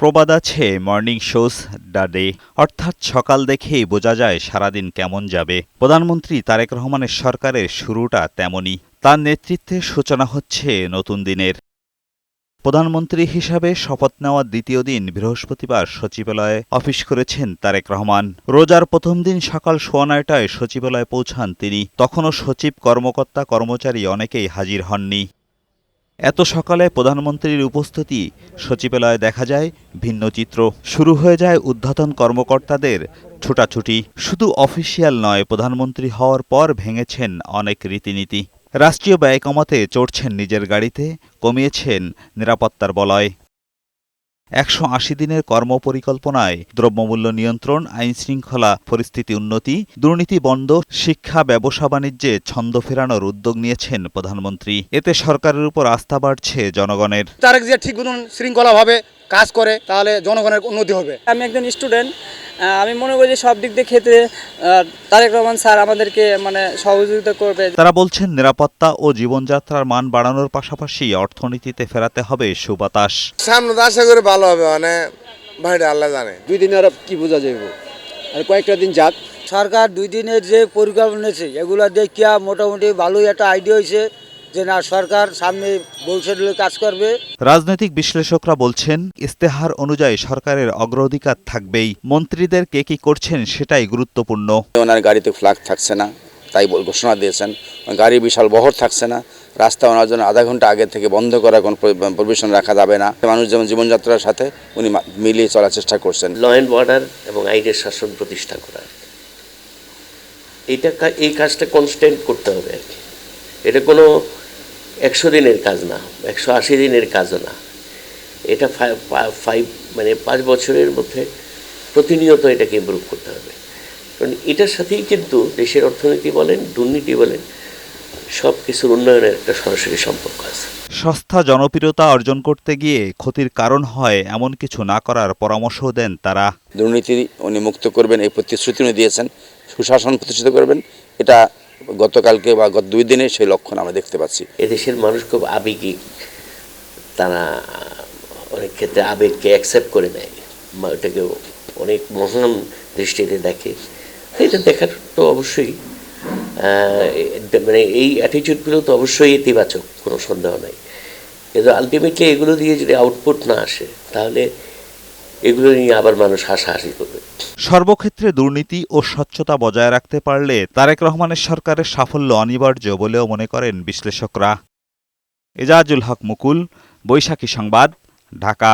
প্রবাদ আছে morning shows the day, অর্থাৎ সকাল দেখেই বোঝা যায় সারাদিন কেমন যাবে। প্রধানমন্ত্রী তারেক রহমানের সরকারের শুরুটা তেমনই। তার নেতৃত্বে সূচনা হচ্ছে নতুন দিনের। প্রধানমন্ত্রী হিসাবে শপথ নেওয়ার দ্বিতীয় দিন বৃহস্পতিবার সচিবালয়ে অফিস করেছেন তারেক রহমান। রোজার প্রথম দিন সকাল 9:15টায় সচিবালয়ে পৌঁছান তিনি। তখনও সচিব, কর্মকর্তা, কর্মচারী অনেকেই হাজির হননি। এত সকালে প্রধানমন্ত্রীর উপস্থিতি সচিবালয়ে দেখা যায় ভিন্ন চিত্র। শুরু হয়ে যায় ঊর্ধ্বতন কর্মকর্তাদের ছুটাছুটি। শুধু অফিসিয়াল নয়, প্রধানমন্ত্রী হওয়ার পর ভেঙেছেন অনেক রীতিনীতি। রাষ্ট্রীয় ব্যয় কমাতে চড়ছেন নিজের গাড়িতে, কমিয়েছেন নিরাপত্তার বলয়। 180 দিনের কর্মপরিকল্পনায় দ্রব্যমূল্য নিয়ন্ত্রণ, আইনশৃঙ্খলা পরিস্থিতি উন্নতি, দুর্নীতি বন্ধ, শিক্ষা, ব্যবসা বাণিজ্যে ছন্দ ফেরানোর উদ্যোগ নিয়েছেন প্রধানমন্ত্রী। এতে সরকারের উপর আস্থা বাড়ছে জনগণের। তারেক যে ঠিক মতন শৃঙ্খলাভাবে কাজ করে তাহলে জনগণের উন্নতি হবে। আমি একজন স্টুডেন্ট, আমি মনে করি যে সব দিক দিয়ে ক্ষেত্রে তারেক রহমান স্যার আমাদেরকে সহযোগিতা করবে। তারা বলছেন নিরাপত্তা ও জীবনযাত্রার মান বাড়ানোর পাশাপাশি অর্থনীতিতে ফেরাতে হবে সুবাতাস। সামনে তো আশা করি ভালো হবে, ভাইরা আল্লাহ জানে। 2 দিন আর কি বোঝা যাইব, আর কয়েকটা দিন যাক। সরকার 2 দিনের যে পরিকল্পনা নিয়েছে এগুলো দেখিয়া মোটামুটি ভালোই একটা আইডিয়া হয়েছে যে না, সরকার সামনে ভবিষ্যতে কাজ করবে। রাজনৈতিক বিশ্লেষকরা বলছেন ইস্তেহার অনুযায়ী সরকারের অগ্রাধিকার থাকবেই। মন্ত্রীদের কে কি করছেন সেটাই গুরুত্বপূর্ণ। ওনার গাড়িতে ফ্ল্যাগ থাকছে না, তাই ঘোষণা দিয়েছেন। গাড়ির বিশাল বহর থাকছে না, রাস্তা ওনার জন্য আধা ঘন্টা আগে থেকে বন্ধ করার কোনো প্রভিশন রাখা যাবে না। মানুষ যেমন জীবনযাত্রার সাথে উনি মিলিয়ে চলার চেষ্টা করছেন। ল অ্যান্ড অর্ডার এবং আইনের শাসন প্রতিষ্ঠা করা, এই কাজটা কনস্ট্যান্ট করতে হবে আর কি। এটা কোনো 100 দিনের কাজ না, 180 দিনের কাজও না। এটা 5 বছরের মধ্যে প্রতিনিয়ত এটাকে ইমপ্রুভ করতে হবে। কারণ এটার সাথেই কিন্তু দেশের অর্থনীতি বলেন, দুর্নীতি বলেন, সব কিছুর উন্নয়নের একটা সরাসরি সম্পর্ক আছে। সস্তা জনপ্রিয়তা অর্জন করতে গিয়ে ক্ষতির কারণ হয় এমন কিছু না করার পরামর্শও দেন তারা। দুর্নীতি উনি মুক্ত করবেন এই প্রতিশ্রুতি উনি দিয়েছেন, সুশাসন প্রতিষ্ঠিত করবেন। এটা গতকালকে বা গত 2 দিনে সেই লক্ষণ আমরা দেখতে পাচ্ছি। এদেশের মানুষ খুব আবেগিক, তারা অনেক ক্ষেত্রে আবেগকে অ্যাকসেপ্ট করে নেয়, এটাকে অনেক মহান দৃষ্টিতে দেখে। এটা দেখার তো অবশ্যই এই অ্যাটিটিউডগুলো তো অবশ্যই ইতিবাচক, কোনো সন্দেহ নাই। কিন্তু আলটিমেটলি এগুলো দিয়ে যদি আউটপুট না আসে তাহলে এগুলো নিয়ে আবার মানুষ হাসাহাসি করবে। সর্বক্ষেত্রে দুর্নীতি ও স্বচ্ছতা বজায় রাখতে পারলে তারেক রহমানের সরকারের সাফল্য অনিবার্য বলেও মনে করেন বিশ্লেষকরা। এজাজুল হক মুকুল, বৈশাখী সংবাদ, ঢাকা।